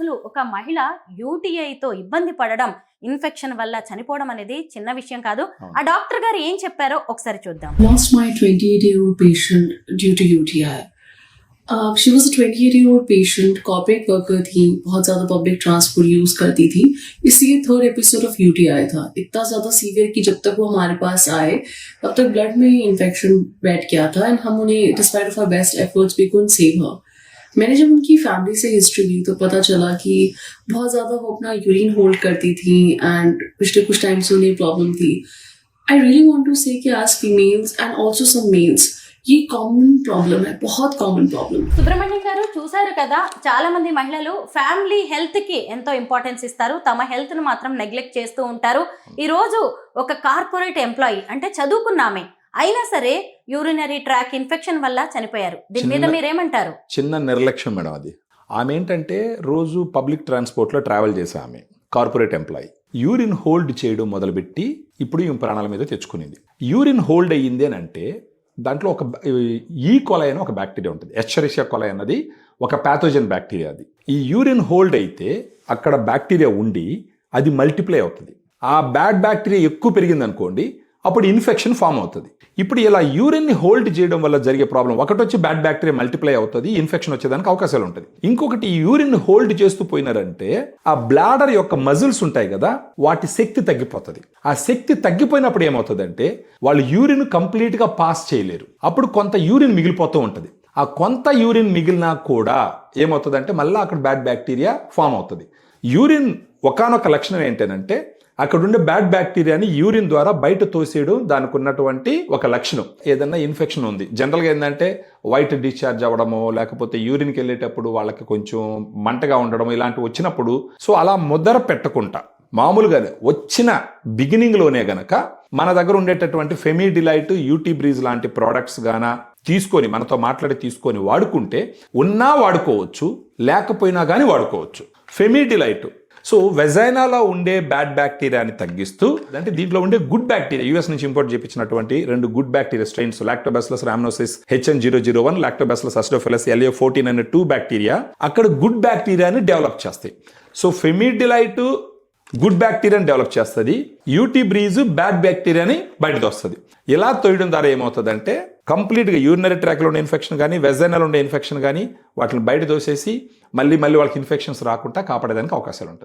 అసలు ఒక మహిళ యూటీఐతో ఇబ్బంది పడడం, ఇన్ఫెక్షన్ వల్ల చనిపోవడం అనేది చిన్న విషయం కాదు. ఆ డాక్టర్ గారు ఏం చెప్పారో ఒకసారి చూద్దాం. Lost my 28-year-old patient due to UTI. She was a 28-year-old patient, corporate worker थी, बहुत ज़्यादा पब्लिक ट्रांसपोर्ट यूज़ करती थी, इसलिए थर्ड एपिसोड ऑफ UTI था. इतना ज़्यादा सीवियर कि जब तक वो हमारे पास आए तब तक ब्लड में इन्फेक्शन बैठ गया था एंड हम उन्हें despite of our best efforts we couldn't save her. मैंने जब उनकी फैमिली से हिस्ट्री ली तो पता चला कि बहुत ज़्यादा वो अपना यूरिन होल्ड करती थी एंड पिछले कुछ टाइम से उन्हें प्रॉब्लम थी. I really want to say कि as females and also some males ये కామన్ ప్రాబ్లం है, बहुत కామన్ ప్రాబ్లం. సుబ్రహ్మణ్యం గారు చూసారు కదా, చాలా మంది మహిళలు ఫ్యామిలీ హెల్త్ కి ఎంతో ఇంపార్టెన్స్ ఇస్తారు, తమ హెల్త్ ను మాత్రం నెగ్లెక్ట్ చేస్తూ ఉంటారు. ఈ రోజు ఒక కార్పొరేట్ ఎంప్లాయీ అంటే చదువుకున్నామే అయినా సరే యూరినరీ ట్రాక్ ఇన్ఫెక్షన్ వల్ల చనిపోయారు. దీని మీద మీరేమంటారు? చిన్న నిర్లక్ష్యం మేడం అది. ఆమె ఏంటంటే రోజు పబ్లిక్ ట్రాన్స్పోర్ట్లో ట్రావెల్ చేసే ఆమె కార్పొరేట్ ఎంప్లాయీ యూరిన్ హోల్డ్ చేయడం మొదలుపెట్టి ఇప్పుడు ఈ ప్రాణాల మీద తెచ్చుకునింది. యూరిన్ హోల్డ్ అయ్యింది అని అంటే దాంట్లో ఒక ఈకోలై అని ఒక బ్యాక్టీరియా ఉంటుంది. ఎస్చరిషియా కొలై అన్నది ఒక ప్యాథోజన్ బ్యాక్టీరియా. అది ఈ యూరిన్ హోల్డ్ అయితే అక్కడ బ్యాక్టీరియా ఉండి అది మల్టిప్లై అవుతుంది. ఆ బ్యాడ్ బ్యాక్టీరియా ఎక్కువ పెరిగింది అనుకోండి, అప్పుడు ఇన్ఫెక్షన్ ఫామ్ అవుతుంది. ఇప్పుడు ఇలా యూరిన్ని హోల్డ్ చేయడం వల్ల జరిగే ప్రాబ్లం ఒకటి వచ్చి బ్యాడ్ బ్యాక్టీరియా మల్టిప్లై అవుతుంది, ఇన్ఫెక్షన్ వచ్చేదానికి అవకాశాలు ఉంటుంది. ఇంకొకటి యూరిన్ హోల్డ్ చేస్తూ పోయినారంటే ఆ బ్లాడర్ యొక్క మజిల్స్ ఉంటాయి కదా, వాటి శక్తి తగ్గిపోతుంది. ఆ శక్తి తగ్గిపోయినప్పుడు ఏమవుతుందంటే వాళ్ళు యూరిన్ కంప్లీట్గా పాస్ చేయలేరు. అప్పుడు కొంత యూరిన్ మిగిలిపోతూ ఉంటుంది. ఆ కొంత యూరిన్ మిగిలినా కూడా ఏమవుతుందంటే మళ్ళీ అక్కడ బ్యాడ్ బ్యాక్టీరియా ఫామ్ అవుతుంది. యూరిన్ ఒకానొక లక్షణం ఏంటంటే అక్కడ ఉండే బ్యాడ్ బ్యాక్టీరియాని యూరిన్ ద్వారా బయట తోసేయడం దానికి ఉన్నటువంటి ఒక లక్షణం. ఏదన్నా ఇన్ఫెక్షన్ ఉంది జనరల్గా ఏంటంటే వైట్ డిశ్చార్జ్ అవ్వడమో లేకపోతే యూరిన్కి వెళ్ళేటప్పుడు వాళ్ళకి కొంచెం మంటగా ఉండడం ఇలాంటివి వచ్చినప్పుడు సో అలా ముద్దర పెట్టకుండా మామూలుగానే వచ్చిన బిగినింగ్లోనే గనక మన దగ్గర ఉండేటటువంటి ఫెమిడిలైట్, యూటీ బ్రీజ్ లాంటి ప్రోడక్ట్స్ గాన తీసుకొని మనతో మాట్లాడి తీసుకొని వాడుకుంటే ఉన్నా వాడుకోవచ్చు, లేకపోయినా కానీ వాడుకోవచ్చు. ఫెమిడిలైట్ సో వెజైనాలో ఉండే బ్యాడ్ బ్యాక్టీరియాని తగ్గిస్తూ అంటే దీంట్లో ఉండే గుడ్ బ్యాక్టీరియా యూఎస్ నుంచి ఇంపోర్ట్ చేయించినటువంటి 2 good bacteria strains lactobacillus rhamnosus HN001, lactobacillus acidophilus LA14 అనే 2 బ్యాక్టీరియా అక్కడ గుడ్ బ్యాక్టీరియాని డెవలప్ చేస్తాయి. సో ఫెమిడిలైట్ గుడ్ బ్యాక్టీరియాని డెవలప్ చేస్తుంది, యూటీ బ్రీజ్ బ్యాడ్ బ్యాక్టీరియాని బయటకు వస్తుంది. ఇలా తోయడం ద్వారా ఏమవుతుందంటే కంప్లీట్గా యూరినరీ ట్రాక్లో ఉండే ఇన్ఫెక్షన్ కానీ వెజైనాలో ఉండే ఇన్ఫెక్షన్ కానీ వాటిని బయట దోసేసి మళ్ళీ వాళ్ళకి ఇన్ఫెక్షన్స్ రాకుండా కాపాడేదానికి అవకాశాలు ఉంటుంది.